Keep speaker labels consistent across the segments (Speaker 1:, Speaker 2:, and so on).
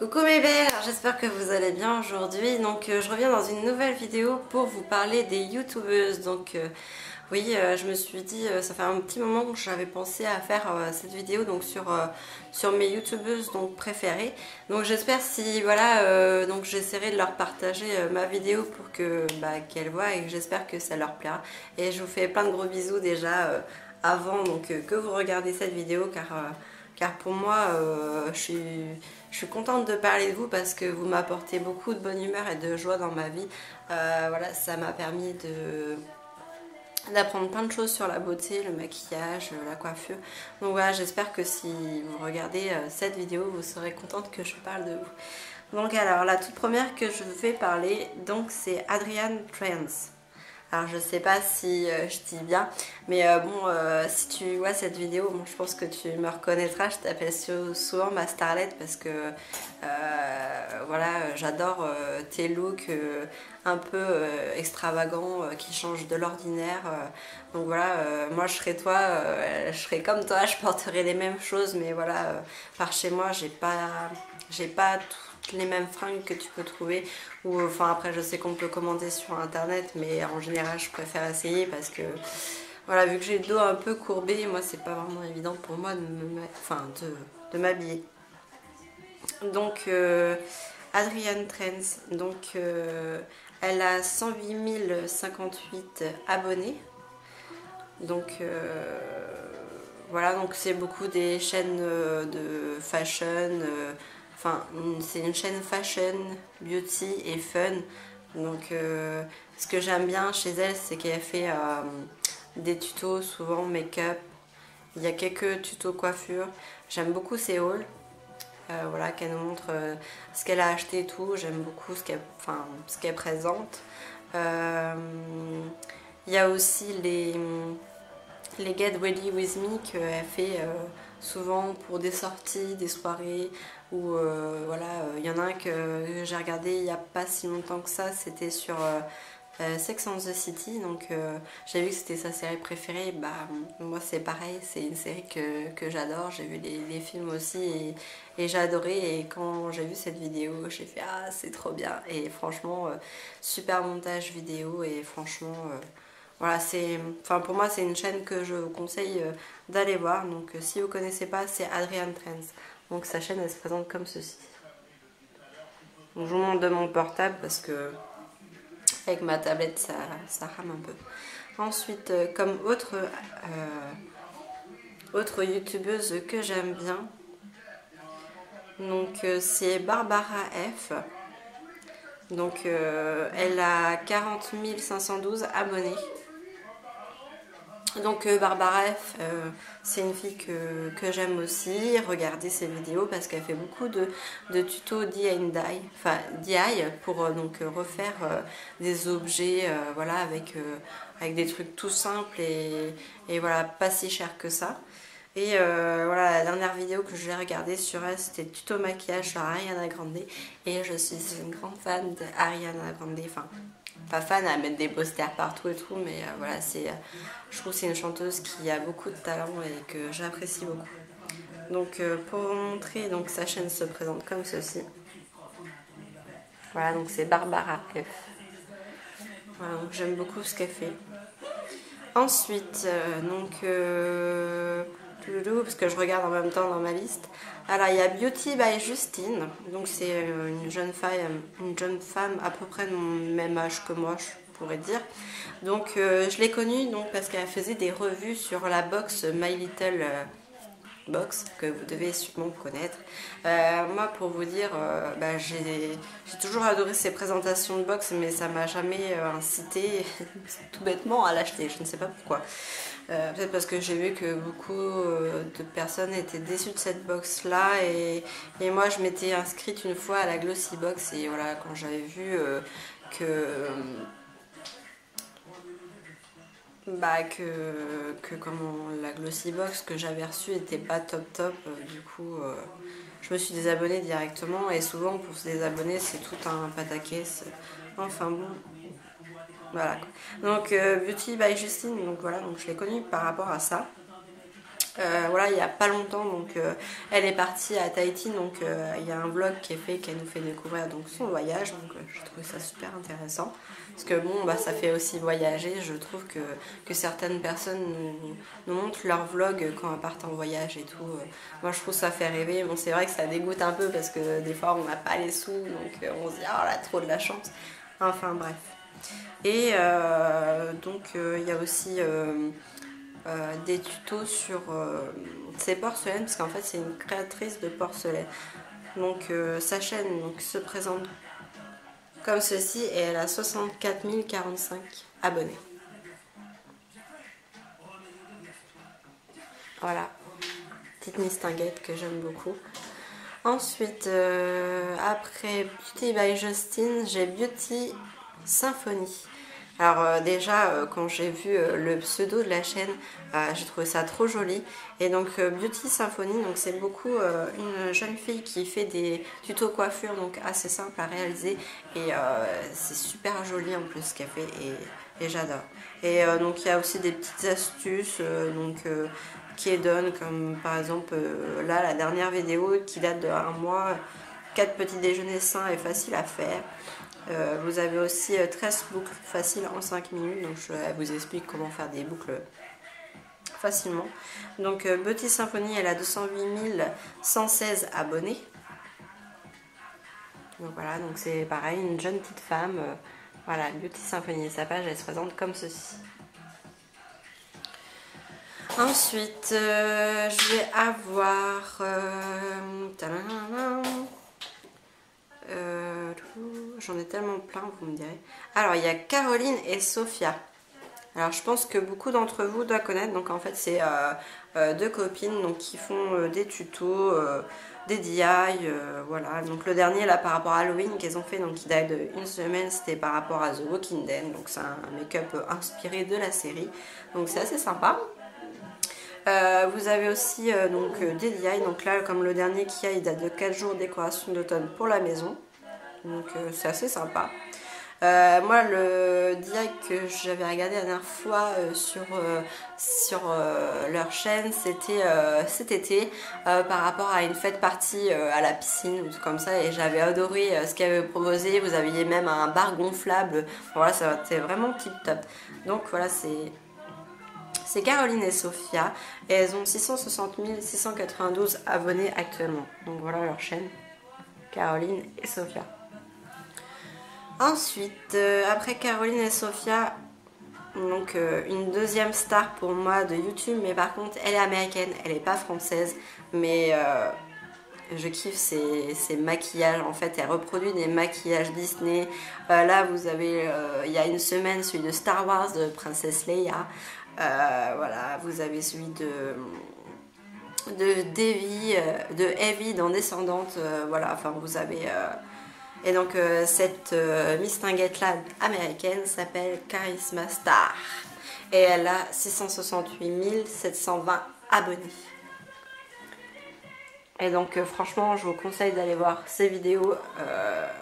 Speaker 1: Coucou mes belles, j'espère que vous allez bien aujourd'hui. Donc je reviens dans une nouvelle vidéo pour vous parler des youtubeuses. Donc oui, je me suis dit, ça fait un petit moment que j'avais pensé à faire cette vidéo donc sur mes youtubeuses donc préférées. Donc j'espère si voilà, donc j'essaierai de leur partager ma vidéo pour que qu'elles voient et j'espère que ça leur plaira. Et je vous fais plein de gros bisous déjà avant donc que vous regardez cette vidéo car pour moi je suis contente de parler de vous parce que vous m'apportez beaucoup de bonne humeur et de joie dans ma vie. Voilà, ça m'a permis d'apprendre plein de choses sur la beauté, le maquillage, la coiffure. Donc voilà, j'espère que si vous regardez cette vidéo, vous serez contente que je parle de vous. Donc alors, la toute première que je vais parler, donc c'est Adrian Trance. Alors je sais pas si je dis bien, mais si tu vois cette vidéo, bon, je pense que tu me reconnaîtras, je t'appelle souvent ma starlette parce que voilà, j'adore tes looks un peu extravagants qui changent de l'ordinaire. Donc voilà, moi je serais toi, je serais comme toi, je porterais les mêmes choses, mais voilà, par chez moi j'ai pas les mêmes fringues que tu peux trouver ou enfin après je sais qu'on peut commander sur internet mais en général je préfère essayer parce que voilà, vu que j'ai le dos un peu courbé, moi c'est pas vraiment évident pour moi de m'habiller. Donc Adrienne Trends, donc elle a 108 058 abonnés, donc voilà, donc c'est beaucoup des chaînes de fashion, enfin c'est une chaîne fashion, beauty et fun. Donc ce que j'aime bien chez elle, c'est qu'elle fait des tutos souvent make-up, il y a quelques tutos coiffure. J'aime beaucoup ses hauls, voilà, qu'elle nous montre ce qu'elle a acheté et tout. J'aime beaucoup ce qu'elle présente. Il y a aussi les Get Ready With Me qu'elle fait souvent pour des sorties, des soirées ou voilà, il y en a un que j'ai regardé il n'y a pas si longtemps que ça, c'était sur Sex and the City, donc j'ai vu que c'était sa série préférée. Bah moi c'est pareil, c'est une série que j'adore, j'ai vu les films aussi et j'ai adoré, et quand j'ai vu cette vidéo j'ai fait ah c'est trop bien, et franchement super montage vidéo, et franchement voilà, pour moi c'est une chaîne que je vous conseille d'aller voir. Donc si vous ne connaissez pas, c'est Adrian Trends. Donc sa chaîne elle se présente comme ceci. Donc, je vous montre de mon portable parce que avec ma tablette ça rame un peu. Ensuite comme autre youtubeuse que j'aime bien, donc c'est Barbara F. Donc elle a 40 512 abonnés. Donc Barbara F, c'est une fille que j'aime aussi. Regardez ses vidéos parce qu'elle fait beaucoup de tutos DIY pour donc refaire des objets voilà, avec des trucs tout simples et voilà, pas si cher que ça. Et voilà, la dernière vidéo que j'ai regardée sur elle, c'était tuto maquillage sur Ariana Grande, et je suis une grande fan d'Ariana Grande. Enfin, pas fan à mettre des posters partout et tout, mais voilà, je trouve que c'est une chanteuse qui a beaucoup de talent et que j'apprécie beaucoup. Donc pour vous montrer, donc sa chaîne se présente comme ceci. Voilà, donc c'est Barbara F. Voilà, donc j'aime beaucoup ce qu'elle fait. Ensuite, parce que je regarde en même temps dans ma liste. Alors il y a Beauty by Justine, donc c'est une jeune femme à peu près de mon même âge que moi, je pourrais dire. Donc je l'ai connue donc parce qu'elle faisait des revues sur la box My Little Box, que vous devez sûrement connaître. Moi pour vous dire, j'ai toujours adoré ses présentations de box, mais ça m'a jamais incité tout bêtement à l'acheter, je ne sais pas pourquoi. Peut-être parce que j'ai vu que beaucoup de personnes étaient déçues de cette box là, et moi je m'étais inscrite une fois à la Glossy Box, et voilà, quand j'avais vu que comment la Glossy Box que j'avais reçue était pas top, du coup je me suis désabonnée directement, et souvent pour se désabonner c'est tout un pataquès, enfin bon. Voilà. Donc Beauty by Justine, donc voilà, donc je l'ai connue par rapport à ça. Voilà, il n'y a pas longtemps, donc elle est partie à Tahiti, donc il y a un vlog qui est fait, qui nous fait découvrir donc son voyage, donc je trouve ça super intéressant. Parce que bon, bah, ça fait aussi voyager, je trouve que certaines personnes nous montrent leur vlog quand elles partent en voyage et tout. Moi je trouve ça fait rêver, bon c'est vrai que ça dégoûte un peu parce que des fois on n'a pas les sous, donc on se dit oh là trop de la chance. Enfin bref. Et donc il y a aussi des tutos sur ses porcelaines, parce qu'en fait c'est une créatrice de porcelaine. Donc sa chaîne donc, se présente comme ceci et elle a 64 045 abonnés. Voilà, petite mistinguette que j'aime beaucoup. Ensuite, après Beauty by Justine, j'ai Beauty Symphony. Alors déjà, quand j'ai vu le pseudo de la chaîne, j'ai trouvé ça trop joli. Et donc Beauty Symphony, donc c'est beaucoup une jeune fille qui fait des tutos coiffure, donc assez simple à réaliser. Et c'est super joli en plus ce qu'elle fait et j'adore. Et donc il y a aussi des petites astuces qui est donne, comme par exemple là la dernière vidéo qui date de 1 mois, 4 petits déjeuners sains et faciles à faire. Vous avez aussi 13 boucles faciles en 5 minutes, donc je vous explique comment faire des boucles facilement. Donc Beauty Symphony, elle a 208 116 abonnés. Donc voilà, donc c'est pareil, une jeune petite femme. Voilà, Beauty Symphony, sa page elle se présente comme ceci. Ensuite, je vais avoir j'en ai tellement plein, vous me direz. Alors, il y a Caroline et Sophia. Alors, je pense que beaucoup d'entre vous doivent connaître. Donc, en fait, c'est deux copines donc, qui font des tutos, des DIY. Voilà. Donc, le dernier, là, par rapport à Halloween, qu'ils ont fait, donc, qui date d'une semaine, c'était par rapport à The Walking Dead. Donc, c'est un make-up inspiré de la série. Donc, c'est assez sympa. Vous avez aussi des DIY, donc là comme le dernier qui a, il date de 4 jours décoration d'automne pour la maison, donc c'est assez sympa. Moi le DIY que j'avais regardé la dernière fois sur leur chaîne, c'était cet été par rapport à une fête party à la piscine ou tout comme ça, et j'avais adoré ce qu'elle avait proposé. Vous aviez même un bar gonflable, voilà, c'était vraiment tip top. Donc voilà, c'est Caroline et Sophia et elles ont 660 692 abonnés actuellement. Donc voilà leur chaîne, Caroline et Sophia. Ensuite, après Caroline et Sophia, donc une deuxième star pour moi de YouTube, mais par contre elle est américaine, elle n'est pas française, mais je kiffe ses maquillages. En fait, elle reproduit des maquillages Disney. Là, vous avez, il y a une semaine, celui de Star Wars de Princesse Leia. Voilà, vous avez celui de Devi, de Evie dans Descendante. Voilà, enfin, vous avez... Et donc, cette mistinguette-là américaine s'appelle Charisma Star. Et elle a 668 720 abonnés. Et donc franchement je vous conseille d'aller voir ces vidéos.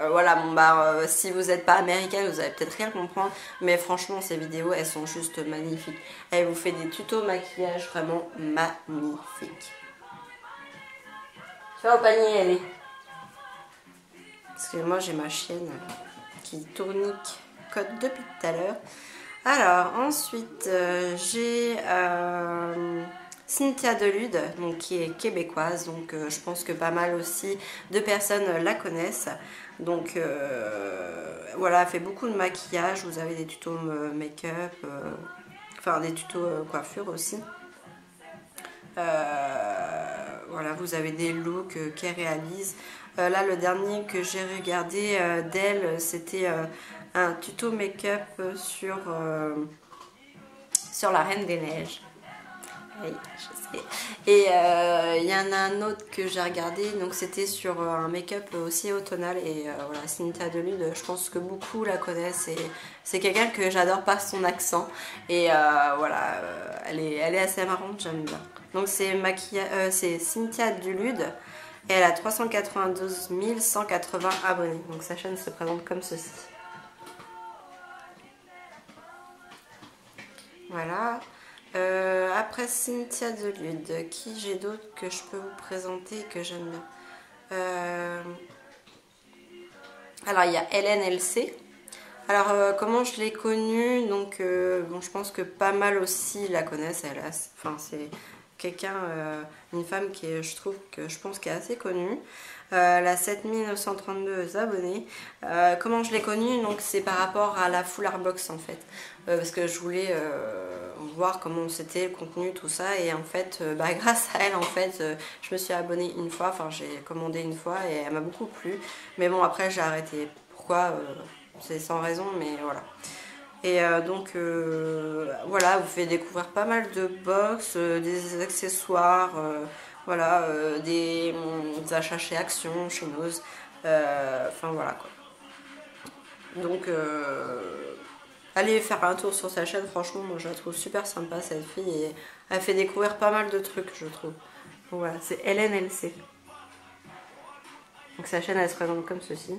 Speaker 1: Voilà, bon bah si vous n'êtes pas américaine vous allez peut-être rien comprendre, mais franchement ces vidéos elles sont juste magnifiques. Elle vous fait des tutos maquillage vraiment magnifiques. Tu vas au panier, elle est. Parce que moi j'ai ma chienne qui tournique code depuis tout à l'heure. Alors ensuite j'ai Cynthia Delude, donc, qui est québécoise, donc je pense que pas mal aussi de personnes la connaissent. Donc voilà, elle fait beaucoup de maquillage, vous avez des tutos make-up, enfin des tutos coiffure aussi. Voilà, vous avez des looks qu'elle réalise. Là, le dernier que j'ai regardé d'elle, c'était un tuto make-up sur la Reine des Neiges. Oui, je sais. Et il y en a un autre que j'ai regardé, donc c'était sur un make-up aussi automnal. Et voilà, Cynthia Delude, je pense que beaucoup la connaissent. Et c'est quelqu'un que j'adore par son accent. Et voilà, elle est assez marrante, j'aime bien. Donc c'est Cynthia Delude. Et elle a 392 180 abonnés. Donc sa chaîne se présente comme ceci. Voilà. Après Cynthia Delude, qui j'ai d'autres que je peux vous présenter et que j'aime bien. Alors il y a Hélène LC. Alors comment je l'ai connue, donc bon, je pense que pas mal aussi la connaissent. Enfin c'est quelqu'un, une femme qui est, je pense qui est assez connue. Elle a 7932 abonnés. Comment je l'ai connue, donc c'est par rapport à la Full Art Box en fait, parce que je voulais voir comment c'était le contenu, tout ça, et en fait grâce à elle en fait je me suis abonnée une fois, enfin j'ai commandé une fois et elle m'a beaucoup plu, mais bon après j'ai arrêté. Pourquoi c'est sans raison, mais voilà. Et donc voilà, vous fait découvrir pas mal de box, des accessoires, voilà, des achats chez Action, chez Nose, enfin voilà quoi. Donc allez faire un tour sur sa chaîne, franchement moi je la trouve super sympa cette fille et elle fait découvrir pas mal de trucs je trouve. Donc voilà, c'est Hélène LC. Donc sa chaîne elle se présente comme ceci.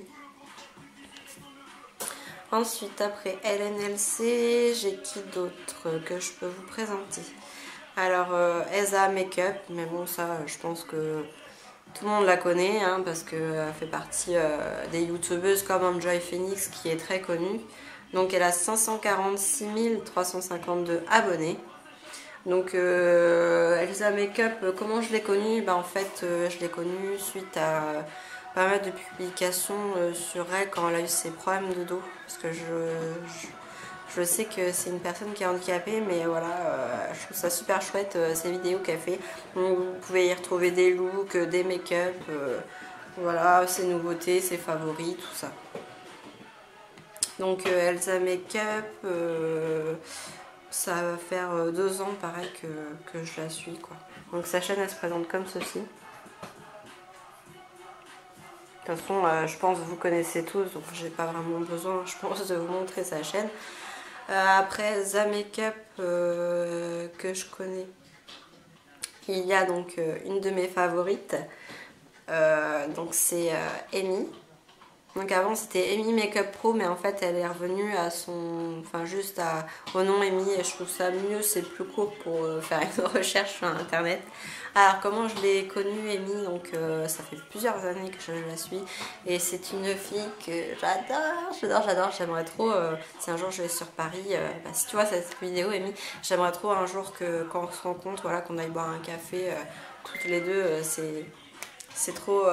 Speaker 1: Ensuite, après LNLC, j'ai qui d'autre que je peux vous présenter? Alors, Eza Makeup, mais bon, ça, je pense que tout le monde la connaît, hein, parce qu'elle fait partie des youtubeuses comme Enjoy Phoenix, qui est très connue. Donc, elle a 546 352 abonnés. Donc, Elsa Makeup, comment je l'ai connue? En fait, je l'ai connue suite à pas mal de publications sur elle quand elle a eu ses problèmes de dos. Parce que je sais que c'est une personne qui est handicapée, mais voilà, je trouve ça super chouette ces vidéos qu'elle fait. Donc, vous pouvez y retrouver des looks, des make-up, voilà, ses nouveautés, ses favoris, tout ça. Donc Elsa Makeup, ça va faire 2 ans pareil que je la suis quoi. Donc sa chaîne elle se présente comme ceci. De toute façon, je pense que vous connaissez tous, donc j'ai pas vraiment besoin, je pense, de vous montrer sa chaîne. Après, Za Makeup que je connais, il y a donc une de mes favorites, donc c'est Amy. Donc avant c'était Amy Makeup Pro, mais en fait elle est revenue à son, enfin juste au nom Amy, et je trouve ça mieux, c'est plus court pour faire une recherche sur internet. Alors comment je l'ai connue Amy, donc ça fait plusieurs années que je la suis, et c'est une fille que j'adore, j'aimerais trop, si un jour je vais sur Paris, si tu vois cette vidéo Amy, j'aimerais trop un jour quand on se rencontre, voilà, qu'on aille boire un café toutes les deux, c'est trop...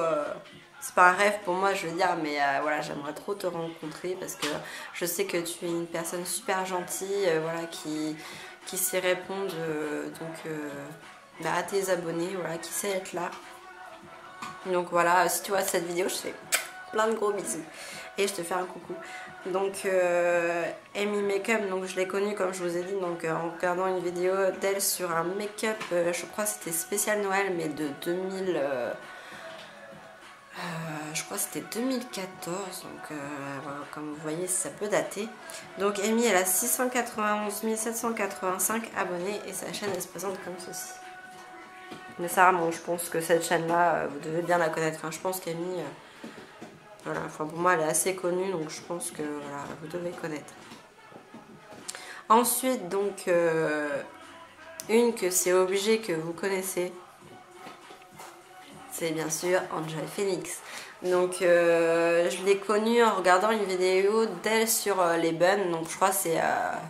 Speaker 1: c'est pas un rêve pour moi, je veux dire, mais voilà, j'aimerais trop te rencontrer parce que je sais que tu es une personne super gentille, voilà, qui sait répondre à tes abonnés, voilà, qui sait être là. Donc voilà, si tu vois cette vidéo, je te fais plein de gros bisous et je te fais un coucou. Donc Amy Makeup, donc je l'ai connue comme je vous ai dit, donc en regardant une vidéo d'elle sur un make-up, je crois que c'était spécial Noël, mais de 2000. Je crois que c'était 2014, donc voilà, comme vous voyez ça peut dater. Donc Amy elle a 691 785 abonnés et sa chaîne elle se présente comme ceci. Mais ça, bon, je pense que cette chaîne là vous devez bien la connaître, enfin je pense qu'Amy voilà, enfin pour moi elle est assez connue, donc je pense que voilà, vous devez connaître. Ensuite donc une que c'est obligé que vous connaissez, c'est bien sûr Enjoy Phoenix. Donc je l'ai connue en regardant une vidéo d'elle sur les buns, donc je crois que c'est,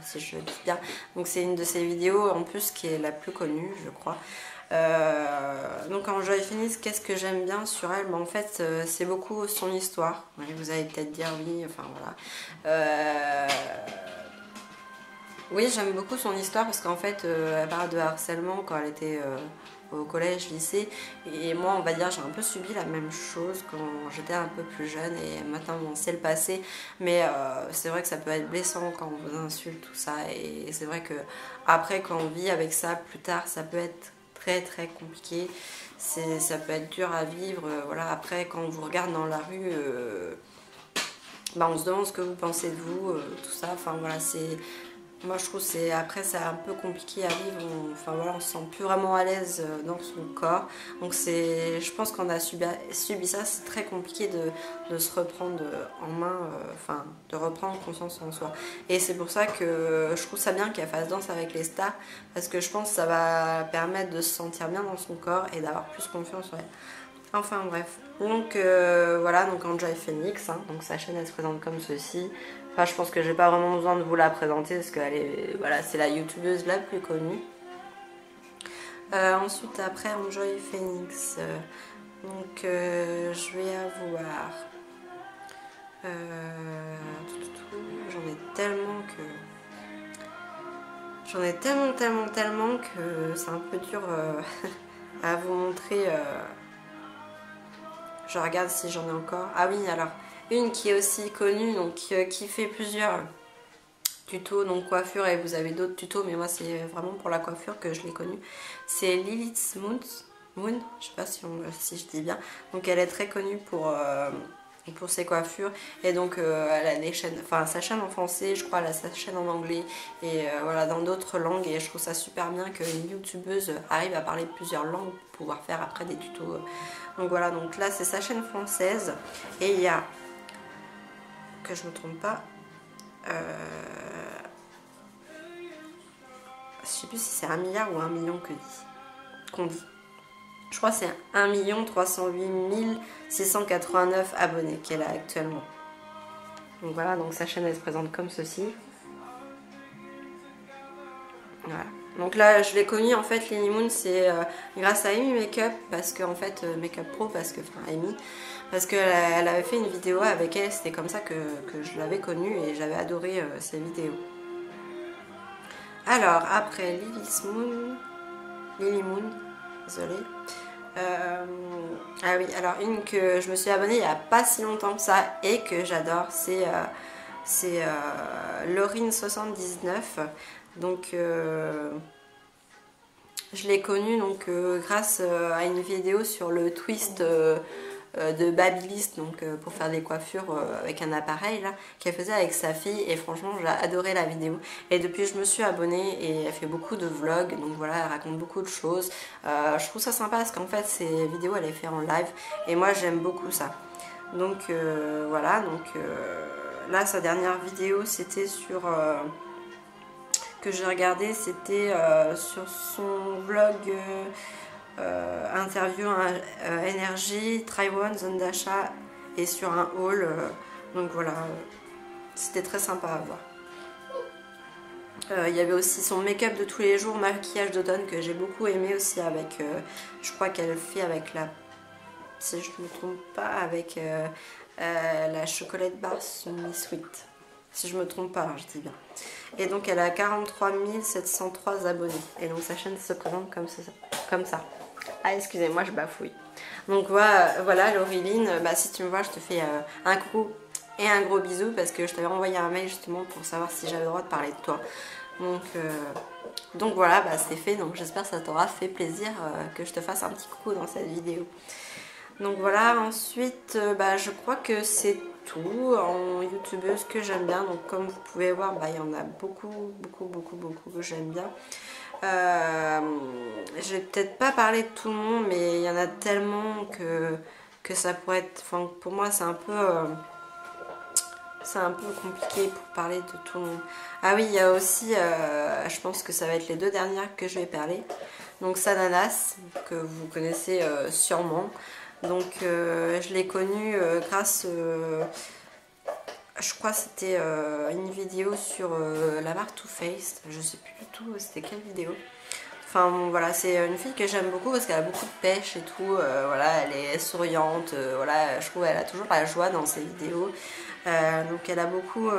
Speaker 1: si je le dis bien, donc c'est une de ses vidéos en plus qui est la plus connue je crois. Donc Enjoy Phoenix, qu'est-ce que j'aime bien sur elle? En fait c'est beaucoup son histoire, vous allez peut-être dire oui, enfin voilà. Oui, j'aime beaucoup son histoire parce qu'en fait elle parle de harcèlement quand elle était au collège, lycée, et moi on va dire j'ai un peu subi la même chose quand j'étais un peu plus jeune, et maintenant on sait le passé, mais c'est vrai que ça peut être blessant quand on vous insulte, tout ça, et c'est vrai que après quand on vit avec ça plus tard, ça peut être très très compliqué, ça peut être dur à vivre, voilà. Après quand on vous regarde dans la rue, on se demande ce que vous pensez de vous, tout ça, enfin voilà, moi je trouve c'est après c'est un peu compliqué à vivre, enfin voilà, on se sent plus vraiment à l'aise dans son corps. Donc je pense qu'on a subi ça, c'est très compliqué de se reprendre en main, enfin de reprendre confiance en soi. Et c'est pour ça que je trouve ça bien qu'elle fasse Danse avec les stars, parce que je pense que ça va permettre de se sentir bien dans son corps et d'avoir plus confiance en elle. Enfin bref, donc voilà, donc Enjoy Phoenix, hein, donc sa chaîne elle se présente comme ceci. Enfin, je pense que j'ai pas vraiment besoin de vous la présenter parce qu'elle est, voilà, c'est la youtubeuse la plus connue. Ensuite, après Enjoy Phoenix, donc je vais avoir. J'en ai tellement que. J'en ai tellement que c'est un peu dur à vous montrer. Je regarde si j'en ai encore. Ah oui, alors, une qui est aussi connue, donc qui fait plusieurs tutos, donc coiffure, et vous avez d'autres tutos, mais moi c'est vraiment pour la coiffure que je l'ai connue. C'est Lilith Moon, je sais pas si je dis bien. Donc elle est très connue pour ses coiffures, et donc elle a des chaînes, enfin sa chaîne en français, je crois, elle a sa chaîne en anglais, et voilà, dans d'autres langues, et je trouve ça super bien qu'une youtubeuse arrive à parler plusieurs langues pour pouvoir faire après des tutos. Donc voilà, donc là c'est sa chaîne française, et il y a, que je me trompe pas, je sais plus si c'est 1 milliard ou 1 million qu'on dit. Je crois que c'est 1 308 689 abonnés qu'elle a actuellement. Donc voilà, donc sa chaîne elle se présente comme ceci. Voilà. Donc là je l'ai connue en fait, Lily Moon, c'est grâce à Amy Makeup, parce que en fait Makeup Pro, parce que enfin Amy, parce qu'elle avait fait une vidéo avec elle, c'était comme ça que je l'avais connue et j'avais adoré ses vidéos. Alors après Lily Moon, désolée. Ah oui, alors une que je me suis abonnée il n'y a pas si longtemps que ça et que j'adore, c'est Laurine79. Donc je l'ai connue donc grâce à une vidéo sur le twist de Babyliss, donc pour faire des coiffures avec un appareil là qu'elle faisait avec sa fille, et franchement j'ai adoré la vidéo, et depuis je me suis abonnée, et elle fait beaucoup de vlogs, donc voilà, elle raconte beaucoup de choses. Je trouve ça sympa parce qu'en fait ces vidéos elle les fait en live, et moi j'aime beaucoup ça. Donc voilà, donc là sa dernière vidéo c'était sur que j'ai regardé, c'était sur son vlog interview énergie, Taiwan, zone d'achat, et sur un haul. Donc voilà, c'était très sympa à voir. Il y avait aussi son make-up de tous les jours, maquillage d'automne, que j'ai beaucoup aimé aussi, avec, je crois qu'elle fait avec la, si je ne me trompe pas, avec la chocolate bar semi-sweet. Si je me trompe pas, hein, je dis bien. Et donc elle a 43 703 abonnés. Et donc sa chaîne se présente comme ça. Ah, excusez-moi, je bafouille. Donc voilà, Laureline, bah, si tu me vois, je te fais un coucou et un gros bisou, parce que je t'avais envoyé un mail justement pour savoir si j'avais le droit de parler de toi. Donc voilà, bah, c'est fait. Donc j'espère que ça t'aura fait plaisir que je te fasse un petit coucou dans cette vidéo. Donc voilà, ensuite, bah, je crois que c'est tout en youtubeuse que j'aime bien. Donc comme vous pouvez voir, bah, il y en a beaucoup que j'aime bien. Je vais peut-être pas parler de tout le monde, mais il y en a tellement que ça pourrait être, enfin, pour moi c'est un peu compliqué pour parler de tout le monde. Ah oui, il y a aussi, je pense que ça va être les 2 dernières que je vais parler. Donc Sananas, que vous connaissez sûrement. Donc je l'ai connue grâce, je crois que c'était une vidéo sur la marque Too Faced. Je sais plus du tout c'était quelle vidéo. Enfin bon, voilà, c'est une fille que j'aime beaucoup parce qu'elle a beaucoup de pêche et tout. Voilà, elle est souriante. Voilà, je trouve qu'elle a toujours la joie dans ses vidéos. Donc elle a beaucoup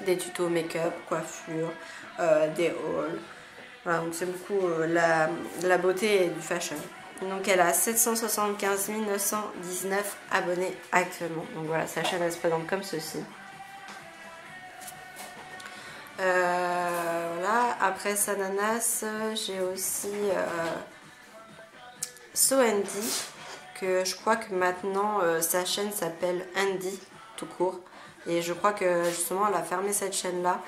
Speaker 1: des tutos make-up, coiffure, des hauls. Voilà, donc c'est beaucoup la beauté et du fashion. Donc elle a 775 919 abonnés actuellement. Donc voilà, sa chaîne elle se présente comme ceci. Voilà, après Sananas, j'ai aussi So Andy, que je crois que maintenant sa chaîne s'appelle Andy tout court. Et je crois que justement elle a fermé cette chaîne là.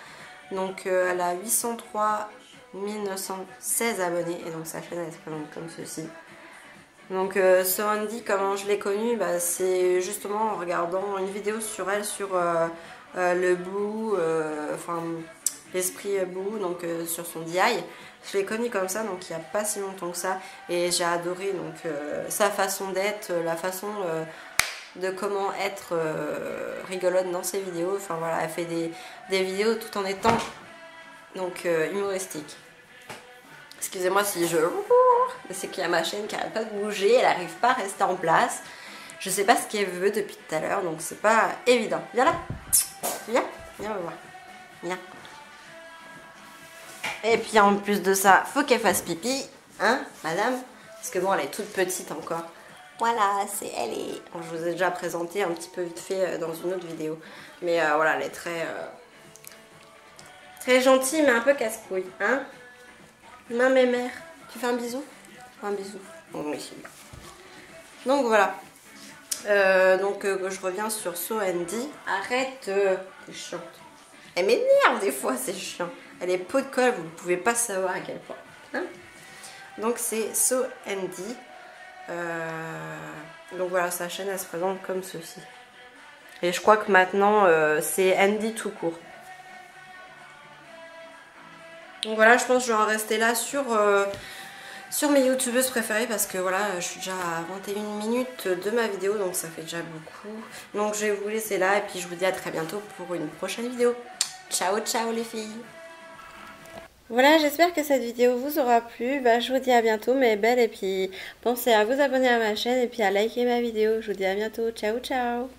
Speaker 1: Donc elle a 803 916 abonnés et donc sa chaîne elle se présente comme ceci. Donc So Andy, comment je l'ai connue, bah, c'est justement en regardant une vidéo sur elle sur le Blue, enfin l'esprit Blue, donc sur son DI. Je l'ai connue comme ça, donc il n'y a pas si longtemps que ça, et j'ai adoré donc sa façon d'être, la façon de comment être rigolote dans ses vidéos. Enfin voilà, elle fait des vidéos tout en étant donc humoristique. Excusez-moi si je... C'est qu'il y a ma chaîne qui n'arrête pas de bouger, elle n'arrive pas à rester en place. Je sais pas ce qu'elle veut depuis tout à l'heure, donc c'est pas évident. Viens là. Viens, viens me voir. Viens. Et puis en plus de ça, faut qu'elle fasse pipi. Hein, madame? Parce que bon, elle est toute petite encore. Voilà, c'est elle est... Bon, je vous ai déjà présenté un petit peu vite fait dans une autre vidéo. Mais voilà, elle est très gentille, mais un peu casse-couille. Hein? Main, mes mères. Tu fais un bisou? Un bisou. Bon, oui, c'est bien. Donc voilà. Je reviens sur So Andy. Arrête, c'est chiant. Elle m'énerve des fois, c'est chiant. Elle est peau de colle, vous ne pouvez pas savoir à quel point. Hein, donc c'est So Andy. Donc voilà, sa chaîne elle se présente comme ceci. Et je crois que maintenant c'est Andy tout court. Donc voilà, je pense que je vais en rester là sur mes youtubeuses préférées parce que voilà, je suis déjà à 21 minutes de ma vidéo, donc ça fait déjà beaucoup. Donc je vais vous laisser là et puis je vous dis à très bientôt pour une prochaine vidéo. Ciao ciao les filles. Voilà, j'espère que cette vidéo vous aura plu. Bah, je vous dis à bientôt mes belles et puis pensez à vous abonner à ma chaîne et puis à liker ma vidéo. Je vous dis à bientôt. Ciao ciao.